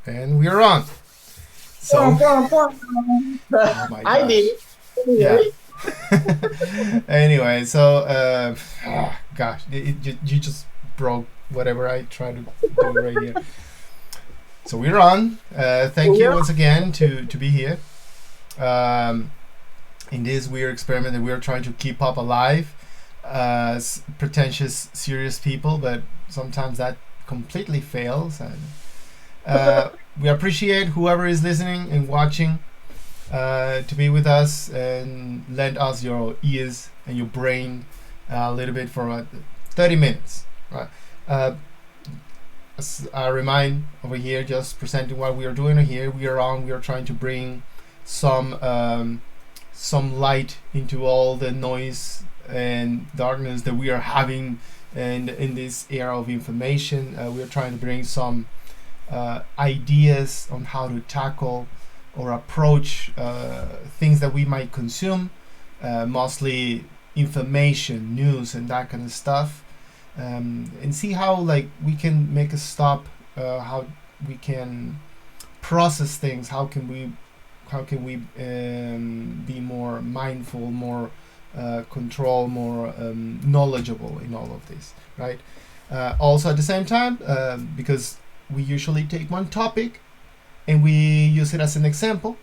And we're on. So, oh my I gosh. did. Yeah. Anyway, so, gosh, you just broke whatever I tried to do right here. So we're on. Thank you once again to be here. In this weird experiment that we're trying to keep up alive as pretentious, serious people, but sometimes that completely fails. And we appreciate whoever is listening and watching to be with us and lend us your ears and your brain a little bit for 30 minutes. Right? As I remind over here, just presenting what we are doing here. We are trying to bring some light into all the noise and darkness that we are having, and in this era of information, we are trying to bring some ideas on how to tackle or approach things that we might consume, mostly information, news, and that kind of stuff, and see how we can make a stop, how we can process things, how can we be more mindful, more control, more knowledgeable in all of this, right? Also at the same time, because we usually take one topic and we use it as an example.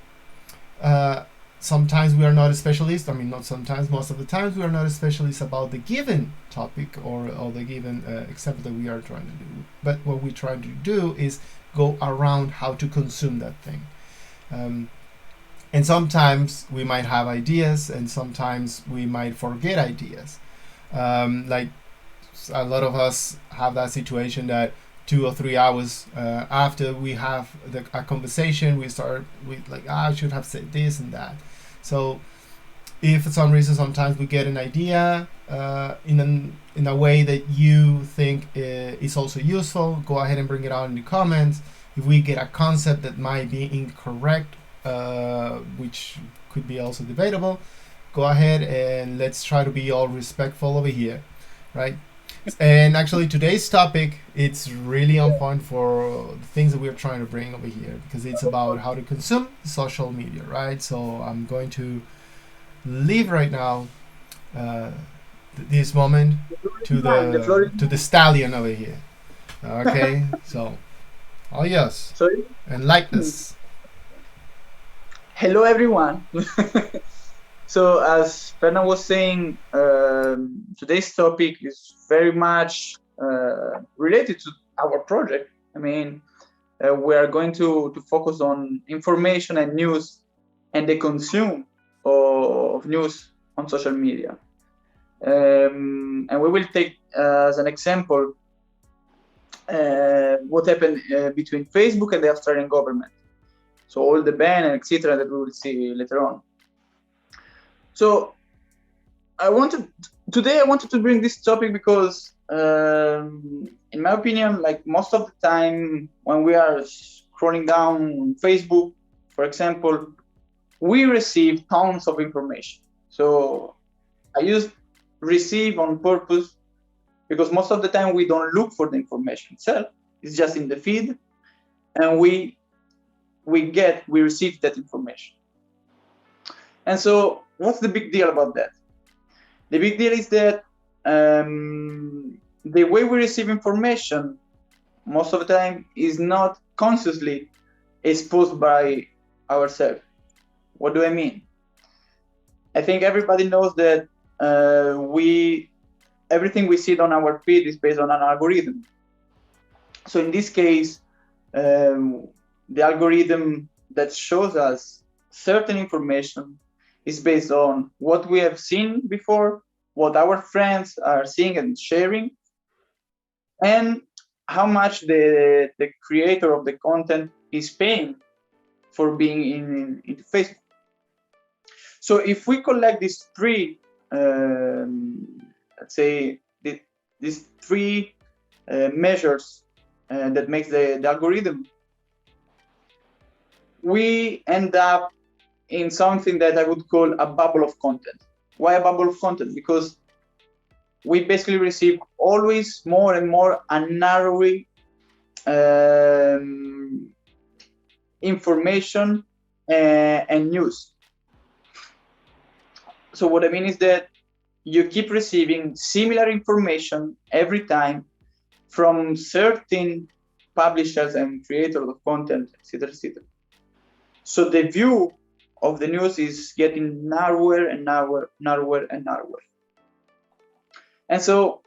Sometimes we are not a specialist. I mean, not sometimes, most of the times we are not a specialist about the given topic or the given example that we are trying to do. But what we're trying to do is go around how to consume that thing. And sometimes we might have ideas, and sometimes we might forget ideas. Like a lot of us have that situation that 2 or 3 hours after we have a conversation, we start with I should have said this and that. So if for some reason sometimes we get an idea in a way that you think is also useful, go ahead and bring it out in the comments. If we get a concept that might be incorrect, which could be also debatable, go ahead and let's try to be all respectful over here, right? And actually today's topic, it's really on point for the things that we're trying to bring over here, because it's about how to consume social media, right? So I'm going to leave right now this moment to the stallion over here. Okay, so all yours. And like this. Hello, everyone. So, as Fernando was saying, today's topic is very much related to our project. I mean, we are going to focus on information and news and the consume of news on social media. And we will take as an example what happened between Facebook and the Australian government. So all the ban and etc. that we will see later on. So I wanted to bring this topic because, in my opinion, most of the time when we are scrolling down on Facebook, for example, we receive tons of information. So I use receive on purpose because most of the time we don't look for the information itself. It's just in the feed, and we receive that information. And so what's the big deal about that? The big deal is that the way we receive information most of the time is not consciously exposed by ourselves. What do I mean? I think everybody knows that everything we see on our feed is based on an algorithm. So in this case, the algorithm that shows us certain information is based on what we have seen before, what our friends are seeing and sharing, and how much the creator of the content is paying for being into Facebook. So if we collect these three, let's say these three measures that makes the algorithm, we end up in something that I would call a bubble of content. Why a bubble of content? Because we basically receive always more and more a narrow information and news. So what I mean is that you keep receiving similar information every time from certain publishers and creators of content, etc., etc. So the view of the news is getting narrower and narrower, narrower and narrower. And so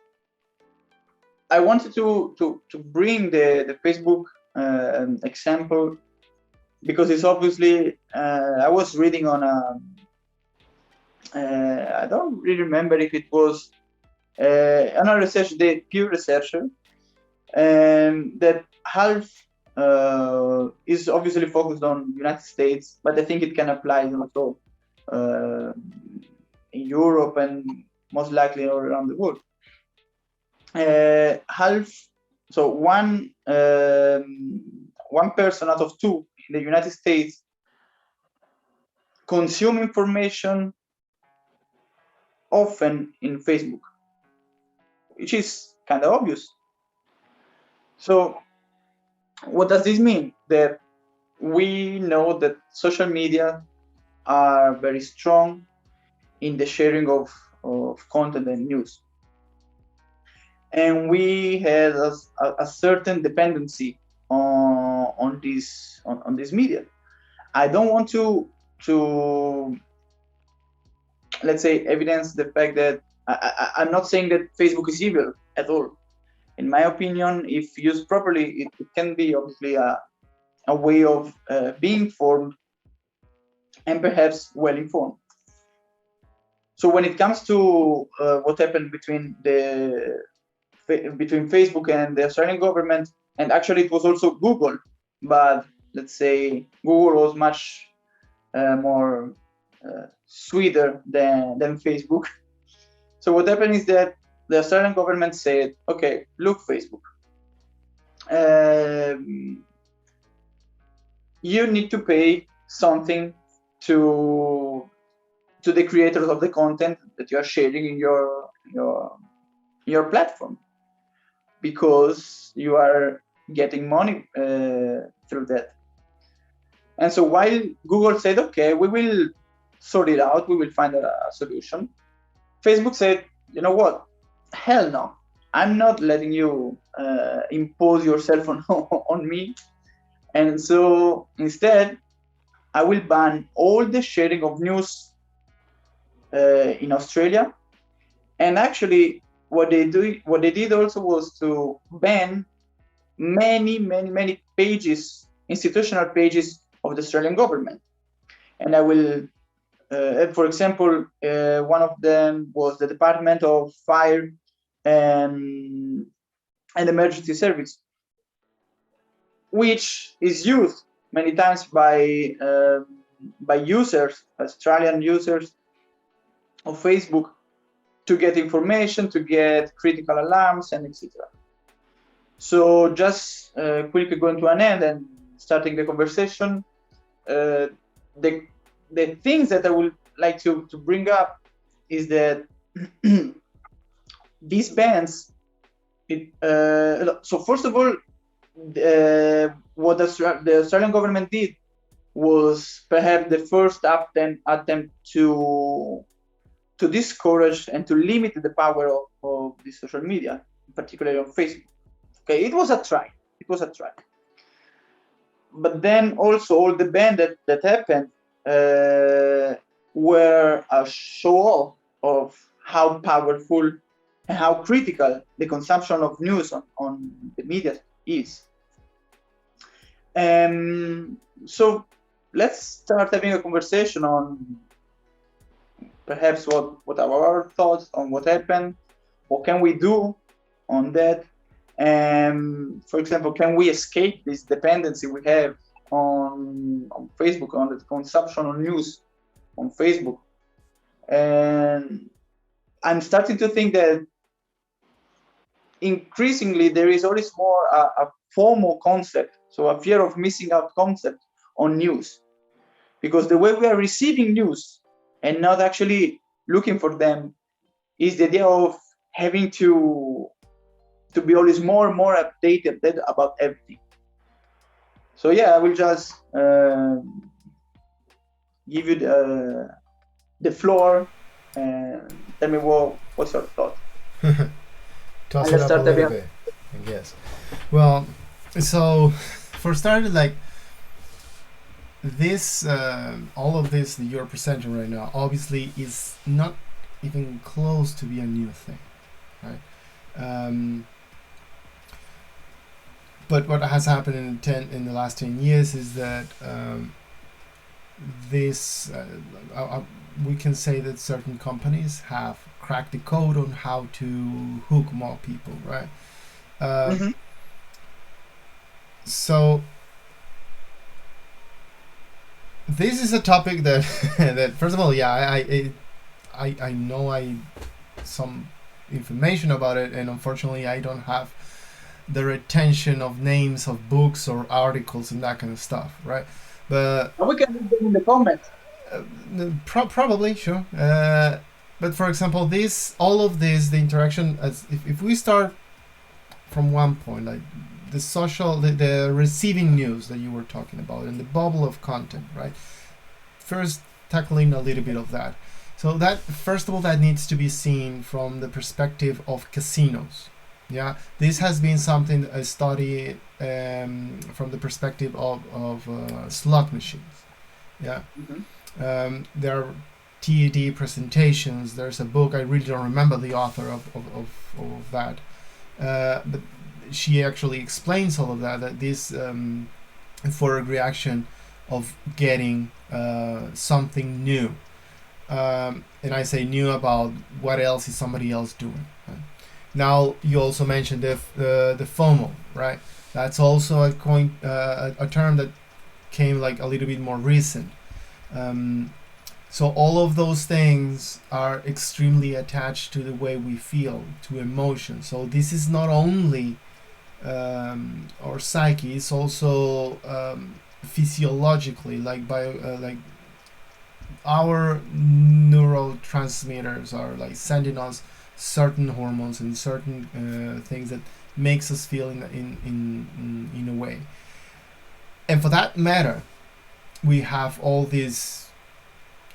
I wanted to bring the Facebook example because it's obviously I was reading on a I don't really remember if it was on a research, the Pew researcher, that half is obviously focused on United States, but I think it can apply also in Europe and most likely all around the world. Half, so one person out of two in the United States consume information often in Facebook, which is kind of obvious. So what does this mean? That we know that social media are very strong in the sharing of content and news. And we had a certain dependency on this media. I don't want to let's say evidence the fact that I'm not saying that Facebook is evil at all. In my opinion, if used properly, it can be obviously a way of being informed and perhaps well informed. So when it comes to what happened between Facebook and the Australian government, and actually it was also Google, but let's say Google was much more sweeter than Facebook. So what happened is that the Australian government said, okay, look, Facebook, you need to pay something to the creators of the content that you are sharing in your platform, because you are getting money through that. And so while Google said, okay, we will sort it out, we will find a solution, Facebook said, you know what? Hell no. I'm not letting you impose yourself on me. And so instead, I will ban all the sharing of news in Australia. And actually, what they did also was to ban many pages, institutional pages of the Australian government. And I will, for example, one of them was the Department of Fire and Emergency Service, which is used many times by users, Australian users of Facebook, to get information, to get critical alarms, and etc. So just quickly going to an end and starting the conversation, the things that I would like to bring up is that these bans, so first of all, what the Australian government did was perhaps the first attempt to discourage and to limit the power of the social media, particularly on Facebook. Okay, it was a try. But then also all the bans that happened were a show of how powerful and how critical the consumption of news on the media is. So let's start having a conversation on perhaps what are our thoughts on what happened, what can we do on that. For example, can we escape this dependency we have on Facebook, on the consumption of news on Facebook? And I'm starting to think that increasingly there is always more a FOMO concept, so a fear of missing out concept on news, because the way we are receiving news and not actually looking for them is the idea of having to be always more and more updated about everything. So yeah, I will just give you the floor and tell me what's your thought. Toss And it let's up a start little again. bit, I guess. Well, so for starters, like this, all of this that you're presenting right now, obviously is not even close to be a new thing, right? But what has happened in the last 10 years is that this we can say that certain companies have cracked the code on how to hook more people, right? Mm-hmm. So this is a topic that that first of all, yeah, I know some information about it, and unfortunately, I don't have the retention of names of books or articles and that kind of stuff, right? But And we can leave them in the comments. probably sure. But for example, all of this, the interaction, as if we start from one point, like the receiving news that you were talking about, and the bubble of content, right? First, tackling a little bit of that. So that first of all, that needs to be seen from the perspective of casinos. Yeah, this has been something I study from the perspective of slot machines. Yeah, there are TED presentations. There's a book, I really don't remember the author of that, but she actually explains all of that. That this euphoric reaction of getting something new, and I say new about what else is somebody else doing. Right? Now you also mentioned the FOMO, right? That's also a term that came like a little bit more recent. So all of those things are extremely attached to the way we feel, to emotion. So this is not only our psyche; it's also physiologically, like like our neurotransmitters are like sending us certain hormones and certain things that makes us feel in a way. And for that matter, we have all these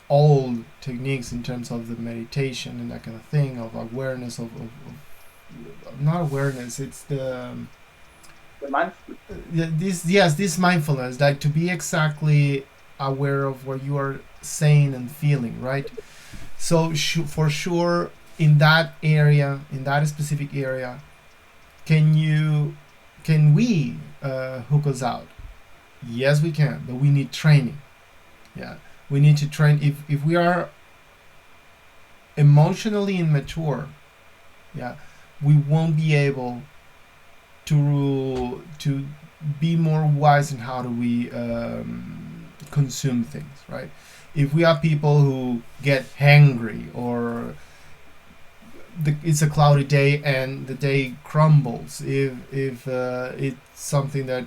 old techniques in terms of the meditation and that kind of thing, of awareness of not awareness, it's the this mindfulness, like to be exactly aware of what you are saying and feeling, right? So for sure, in that area, in that specific area, can we hook us out? Yes, we can, but we need training. Yeah, we need to train. If we are emotionally immature, yeah, we won't be able to be more wise in how do we consume things, right? If we have people who get hangry, or it's a cloudy day and the day crumbles, if it's something that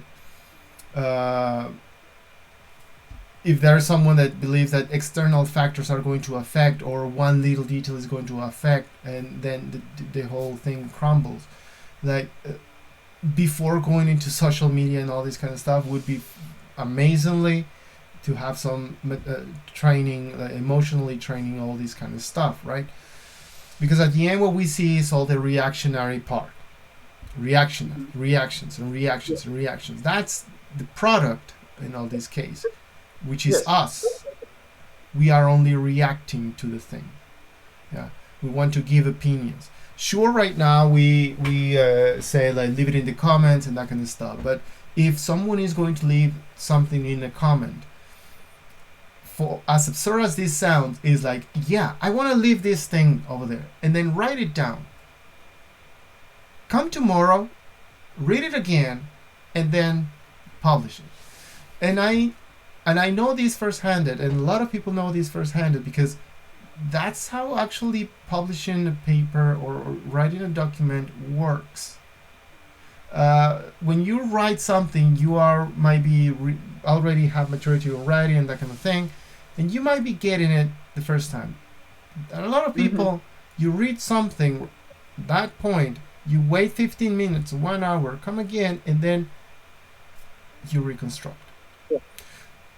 if there's someone that believes that external factors are going to affect, or one little detail is going to affect, and then the whole thing crumbles, like before going into social media and all this kind of stuff, would be amazingly to have some training, emotionally training, all this kind of stuff, right? Because at the end, what we see is all the reactionary part, reactions and reactions and reactions. That's the product in all this case, which is us. We are only reacting to the thing. Yeah, we want to give opinions. Sure, right now we say like leave it in the comments and that kind of stuff. But if someone is going to leave something in a comment, for as absurd as this sounds, is like, yeah, I want to leave this thing over there, and then write it down. Come tomorrow, read it again, and then publish it. And I know this first-handed, and a lot of people know this first-handed, because that's how actually publishing a paper or writing a document works. When you write something, you might be already have maturity already and that kind of thing, and you might be getting it the first time. And a lot of people, you read something, that point, you wait 15 minutes, 1 hour, come again, and then you reconstruct. Yeah.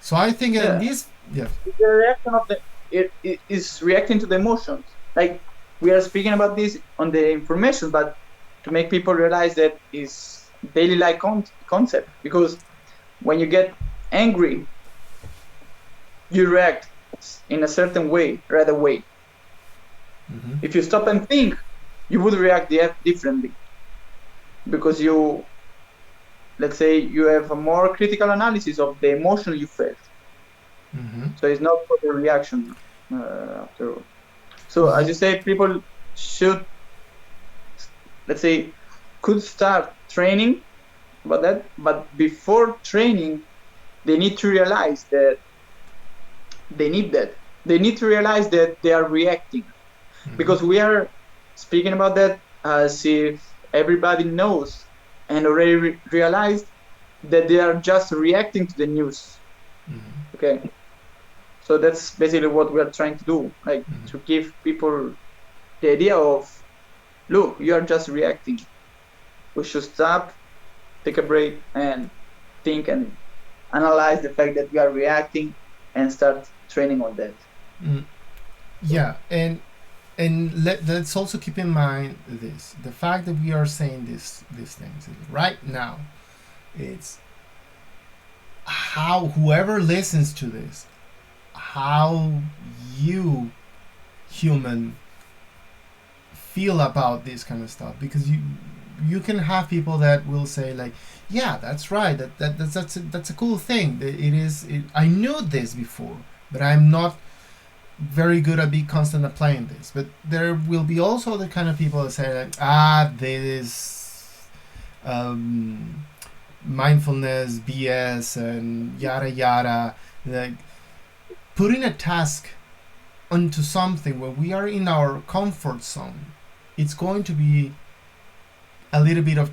So I think in Yeah. this, yeah. The reaction of it is reacting to the emotions. Like we are speaking about this on the information, but to make people realize that is daily life concept. Because when you get angry, you react in a certain way right away. Mm-hmm. If you stop and think, you would react differently, because you, let's say, you have a more critical analysis of the emotion you felt. Mm-hmm. So it's not for the reaction after all. So as you say, people should, let's say, could start training about that, but before training, they need to realize that they need that. They need to realize that they are reacting, Mm-hmm. because we are speaking about that as if everybody knows and already realized that they are just reacting to the news. Mm-hmm. Okay. So that's basically what we are trying to do, like Mm-hmm. to give people the idea of, look, you are just reacting. We should stop, take a break, and think and analyze the fact that we are reacting and start training on that. Mm. Yeah, and let's also keep in mind this: the fact that we are saying these things right now, it's how whoever listens to this, how you human feel about this kind of stuff, because you can have people that will say like, yeah, that's right, that's a cool thing. I knew this before, but I'm not very good at being constant at playing this. But there will be also the kind of people that say like, this mindfulness BS and yada yada. Like putting a task onto something where we are in our comfort zone, it's going to be a little bit of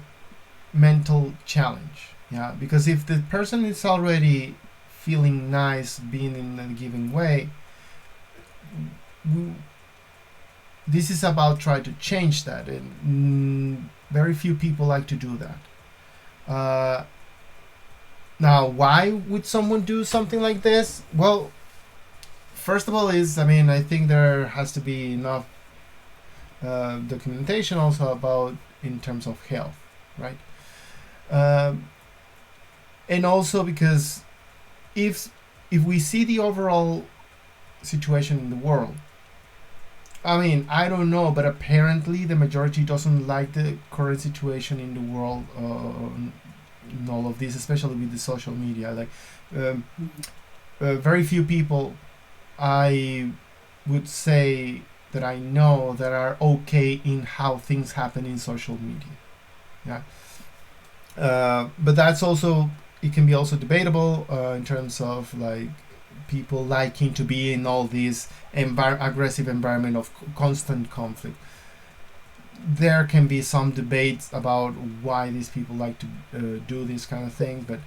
mental challenge. Yeah, because if the person is already feeling nice being in a given way, this is about trying to change that, and very few people like to do that. Now, why would someone do something like this? Well, first of all, I think there has to be enough documentation also about in terms of health, right? And also because if we see the overall situation in the world, I don't know, but apparently the majority doesn't like the current situation in the world, in all of this, especially with the social media. Like, very few people, I would say, that I know that are okay in how things happen in social media. Yeah. But that's also, it can be also debatable in terms of like people liking to be in all this aggressive environment of constant conflict. There can be some debates about why these people like to do this kind of thing, but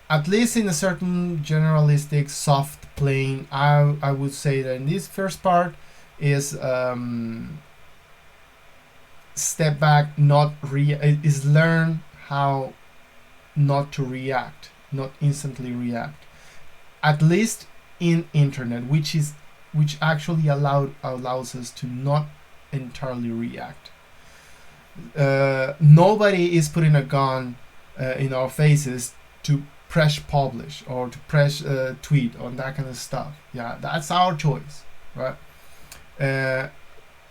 at least in a certain generalistic soft plane, I would say that in this first part is step back, is learn how not to react, not instantly react, at least in internet, which actually allows us to not entirely react. Nobody is putting a gun in our faces to press publish or to press tweet on that kind of stuff. Yeah, that's our choice, right?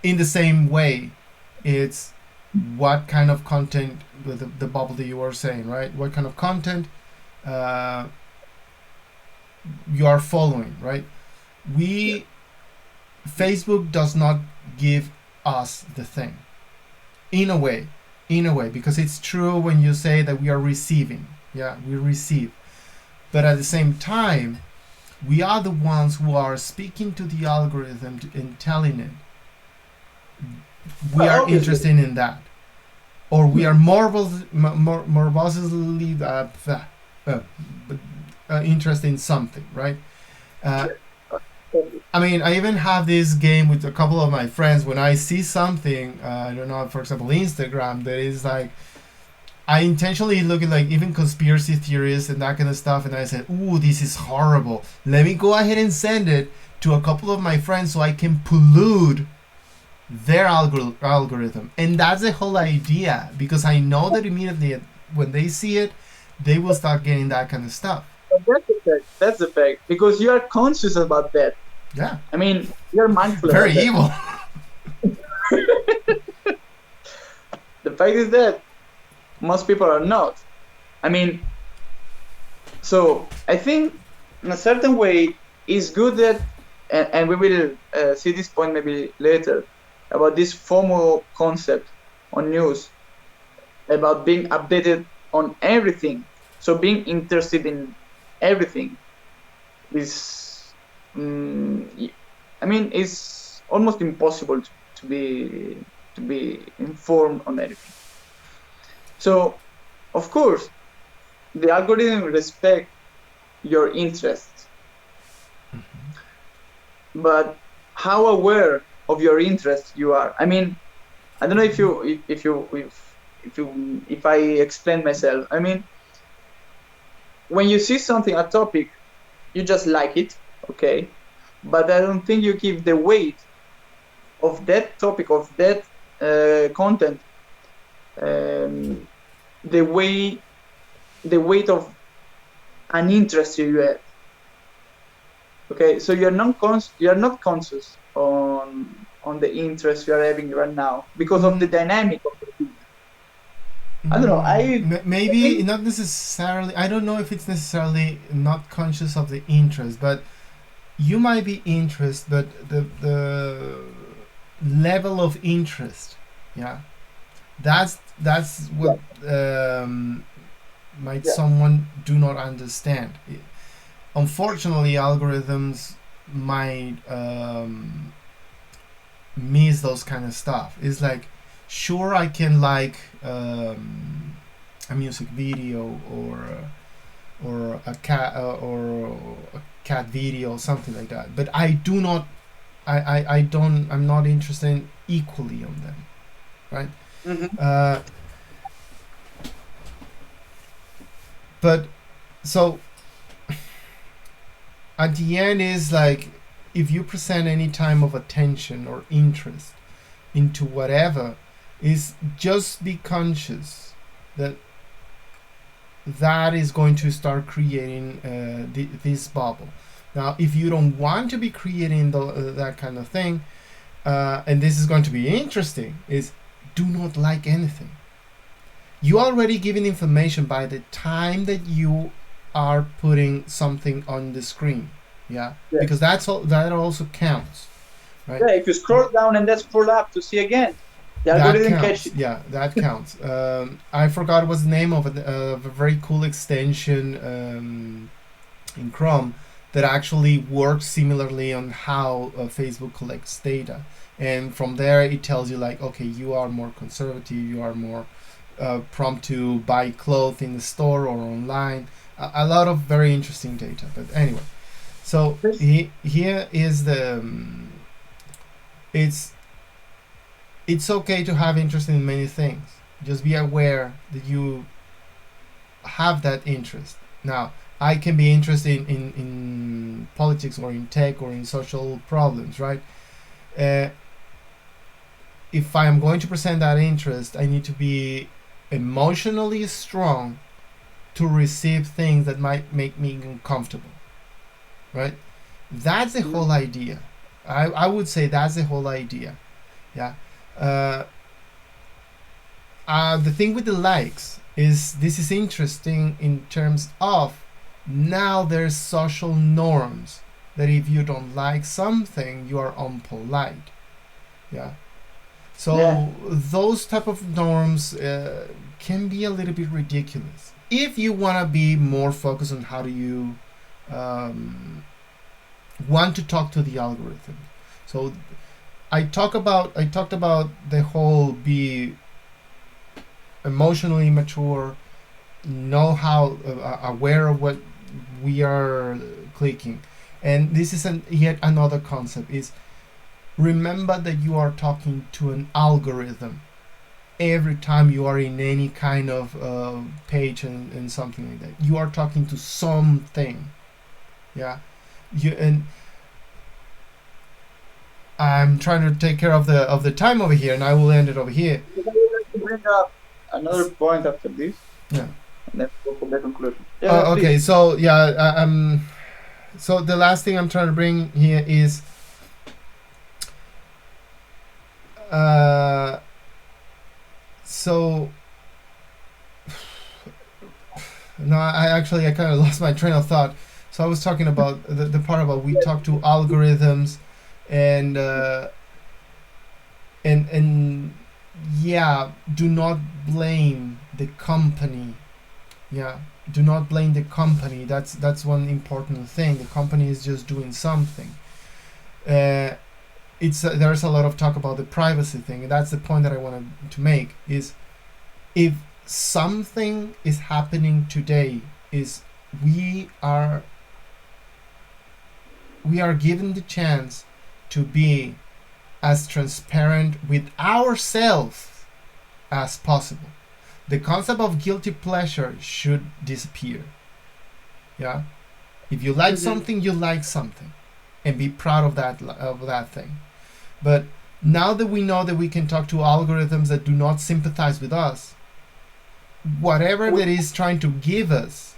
In the same way, it's what kind of content, with the bubble that you were saying, right? What kind of content you are following, right? Facebook does not give us the thing, in a way, because it's true when you say that we are receiving. Yeah, we receive, but at the same time, we are the ones who are speaking to the algorithm and telling it we are interested in that, or we are morbosely interested in something, right? I even have this game with a couple of my friends. When I see something, I don't know, for example, Instagram, that is like, I intentionally look at like even conspiracy theories and that kind of stuff, and I said, "Ooh, this is horrible. Let me go ahead and send it to a couple of my friends so I can pollute their algorithm." And that's the whole idea, because I know that immediately when they see it, they will start getting that kind of stuff. That's the fact. That's the fact. Because you are conscious about that. Yeah. I mean, you're mindful. Very evil. The fact is that most people are not. I mean, so I think in a certain way it's good that, and we will see this point maybe later, about this FOMO concept on news, about being updated on everything. So being interested in everything is, I mean, it's almost impossible to be informed on everything. So, of course, the algorithm respect your interests, but how aware of your interests you are? I mean, I don't know if I explain myself. I mean, when you see something, a topic, you just like it, okay, but I don't think you give the weight of that topic, of that content, the weight of an interest you have. Okay, so you're not conscious on the interest you are having right now because of the dynamic of the thing. I don't know. Maybe not necessarily. I don't know if it's necessarily not conscious of the interest, but you might be interested, but the level of interest, yeah, that's what might someone do not understand. Unfortunately, algorithms might miss those kind of stuff. It's like, sure, I can like a music video or a cat video, something like that, but I'm not interested equally on them, right? Mm-hmm. But so at the end is like, if you present any time of attention or interest into whatever, is just be conscious that that is going to start creating this bubble. Now, if you don't want to be creating that kind of thing, and this is going to be interesting, is do not like anything. You already given information by the time that you are putting something on the screen, because that also counts, right? Yeah, if you scroll down and then scroll up to see again, the algorithm catches it. Yeah, that counts. I forgot what's the name of a very cool extension in Chrome that actually works similarly on how Facebook collects data, and from there it tells you like, okay, you are more conservative, you are more prompt to buy clothes in the store or online. A lot of very interesting data. But anyway, so here is the it's okay to have interest in many things. Just be aware that you have that interest. Now, I can be interested in politics or in tech or in social problems, right? If I am going to present that interest, I need to be emotionally strong to receive things that might make me uncomfortable, right? That's the whole idea. I would say that's the whole idea. Yeah. The thing with the likes is this is interesting in terms of now there's social norms that if you don't like something, you are unpolite. Yeah. So those type of norms can be a little bit ridiculous. If you want to be more focused on how do you want to talk to the algorithm. So I talked about the whole be emotionally mature, know how aware of what we are clicking, and this is yet another concept is remember that you are talking to an algorithm. every time you are in any kind of page and something like that. You are talking to something. Yeah. And I'm trying to take care of the time over here, and I will end it over here. I would like to bring up another point after this. Yeah. And then go for the conclusion. Okay. So yeah. So the last thing I'm trying to bring here is. So no, I kind of lost my train of thought. So I was talking about the part about we talk to algorithms, and yeah, do not blame the company. Yeah, do not blame the company. That's one important thing. The company is just doing something. There's a lot of talk about the privacy thing, and that's the point that I wanted to make. Is if something is happening today, is we are given the chance to be as transparent with ourselves as possible. The concept of guilty pleasure should disappear. Yeah, if you like something, you like something, and be proud of that thing. But now that we know that we can talk to algorithms that do not sympathize with us, whatever that is trying to give us,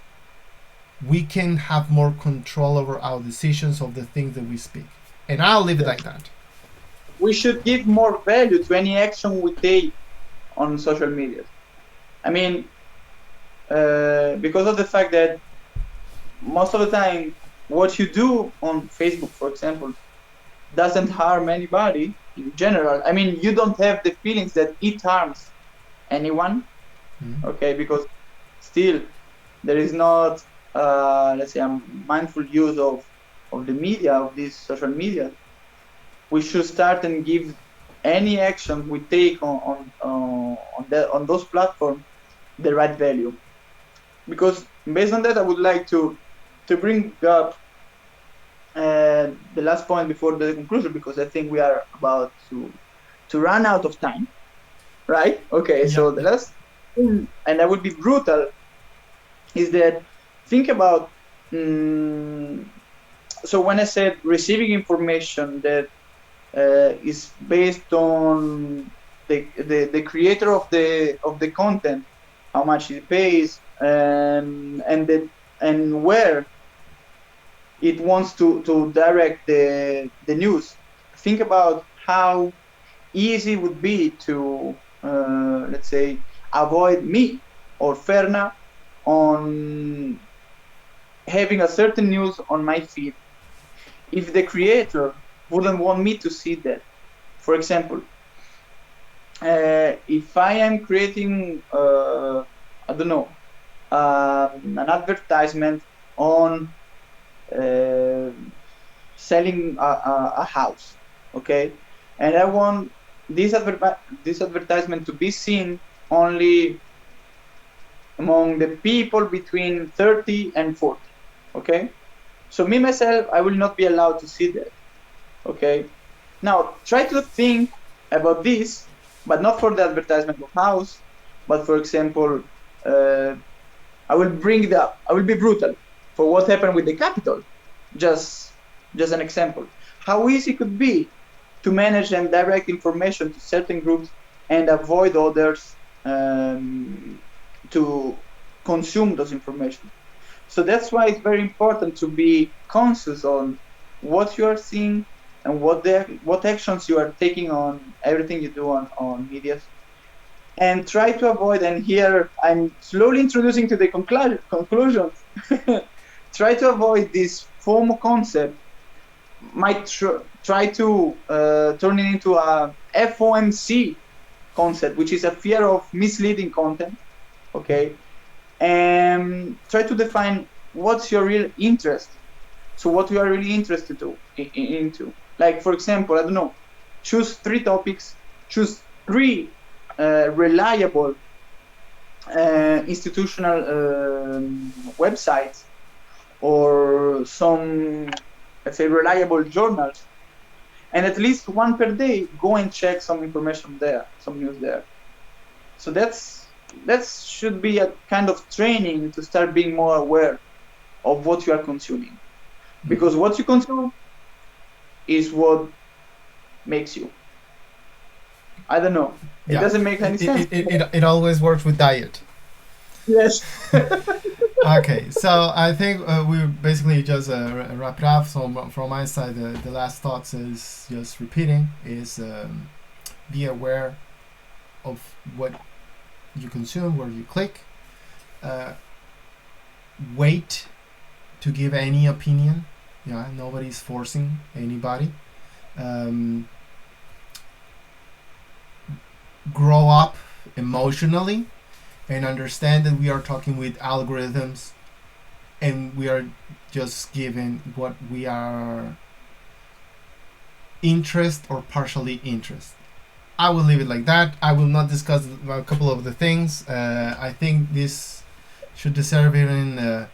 we can have more control over our decisions of the things that we speak. And I'll leave it like that. We should give more value to any action we take on social media. I mean, because of the fact that most of the time, what you do on Facebook, for example, doesn't harm anybody in general. I mean, you don't have the feelings that it harms anyone, okay? Because still, there is not, let's say, a mindful use of the media, of this social media. We should start and give any action we take on those platforms the right value. Because based on that, I would like to bring up the last point before the conclusion, because I think we are about to run out of time, right? Okay, so the last thing, and I would be brutal, is that think about, so when I said receiving information that is based on the creator of the content, how much he pays, and where it wants to direct the news. Think about how easy it would be to, let's say, avoid me or Ferna on having a certain news on my feed if the creator wouldn't want me to see that. For example, if I am creating, I don't know, an advertisement on selling a house, okay, and I want this advertisement to be seen only among the people between 30 and 40, okay? So me, myself, I will not be allowed to see that, okay? Now, try to think about this, but not for the advertisement of house, but for example, I will be brutal for what happened with the Capitol. Just an example. How easy it could be to manage and direct information to certain groups and avoid others to consume those information. So that's why it's very important to be conscious on what you are seeing and what actions you are taking on everything you do on media. And try to avoid, and here I'm slowly introducing to the conclusions, try to avoid this FOMO concept. Might try to turn it into a FOMC concept, which is a fear of misleading content, okay? And try to define what's your real interest. So what you are really interested into. Like, for example, I don't know, choose 3 topics, choose 3 reliable institutional websites or some, let's say, reliable journals, and at least one per day go and check some information there, some news there. So that should be a kind of training to start being more aware of what you are consuming, because what you consume is what makes you. I don't know. It doesn't make any sense. It always works with diet. Yes. Okay, so I think we basically just wrap it up. So from my side, the last thoughts is just repeating: is be aware of what you consume, where you click. Wait to give any opinion. Yeah, nobody's forcing anybody. Grow up emotionally and understand that we are talking with algorithms and we are just given what we are interest or partially interest. I will leave it like that. I will not discuss a couple of the things. I think this should deserve even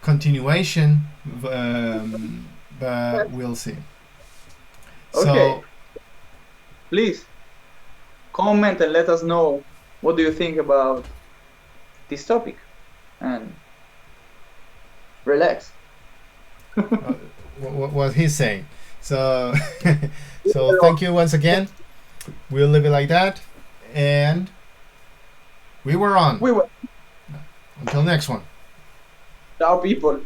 continuation, but we'll see. Okay. So, please comment and let us know what do you think about this topic, and relax. what he's saying. So, so thank you once again. We'll leave it like that, and we were on. We were. Until next one. Ciao, people.